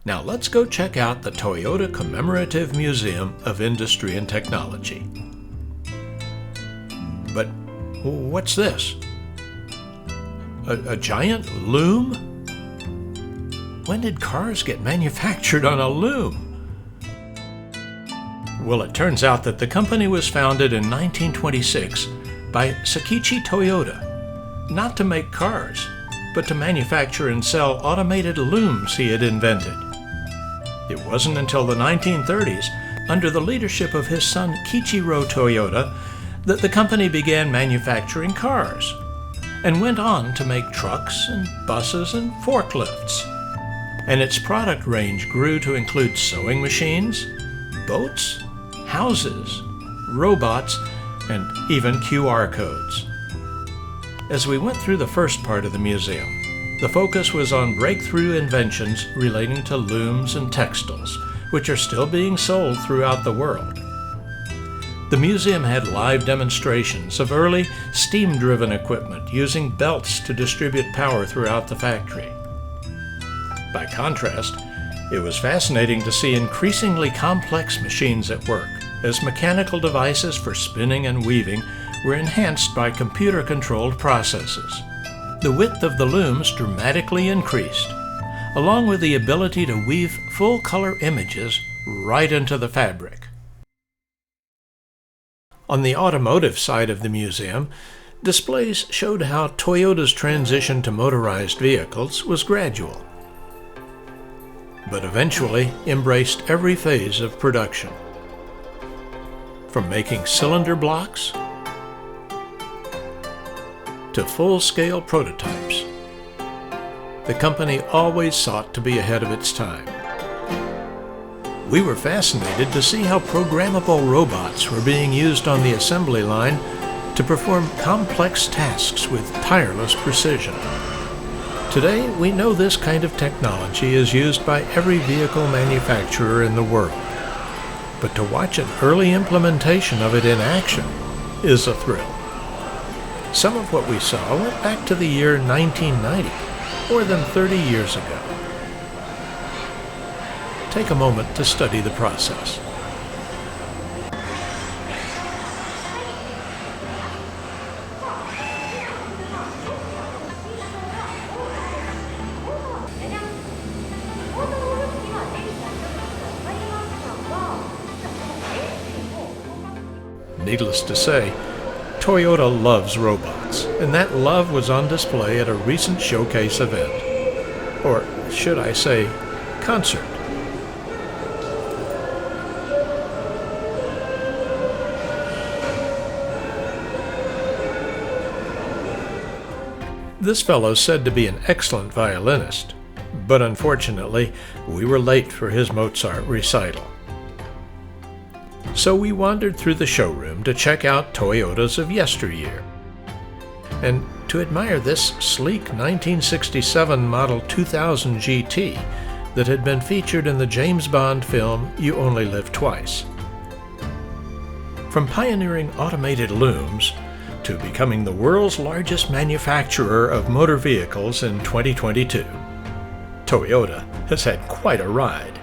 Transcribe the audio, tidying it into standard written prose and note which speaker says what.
Speaker 1: Now let's go check out the Toyota Commemorative Museum of Industry and Technology. But what's this? A giant loom? When did cars get manufactured on a loom? Well, it turns out that the company was founded in 1926 by Sakichi Toyoda, not to make cars, but to manufacture and sell automated looms he had invented. It wasn't until the 1930s, under the leadership of his son Kichiro Toyoda, that the company began manufacturing cars, and went on to make trucks and buses and forklifts. And its product range grew to include sewing machines, boats, houses, robots, and even QR codes. As we went through the first part of the museum, the focus was on breakthrough inventions relating to looms and textiles, which are still being sold throughout the world. The museum had live demonstrations of early steam-driven equipment using belts to distribute power throughout the factory. By contrast, it was fascinating to see increasingly complex machines at work, as mechanical devices for spinning and weaving were enhanced by computer-controlled processes. The width of the looms dramatically increased, along with the ability to weave full-color images right into the fabric. On the automotive side of the museum, displays showed how Toyota's transition to motorized vehicles was gradual, but eventually embraced every phase of production. From making cylinder blocks to full-scale prototypes, the company always sought to be ahead of its time. We were fascinated to see how programmable robots were being used on the assembly line to perform complex tasks with tireless precision. Today, we know this kind of technology is used by every vehicle manufacturer in the world. But to watch an early implementation of it in action is a thrill. Some of what we saw went back to the year 1990, more than 30 years ago. Take a moment to study the process. Needless to say, Toyota loves robots, and that love was on display at a recent showcase event. Or should I say, concert. This fellow's said to be an excellent violinist, but unfortunately, we were late for his Mozart recital. So we wandered through the showroom to check out Toyotas of yesteryear, and to admire this sleek 1967 Model 2000 GT that had been featured in the James Bond film You Only Live Twice. From pioneering automated looms to becoming the world's largest manufacturer of motor vehicles in 2022, Toyota has had quite a ride.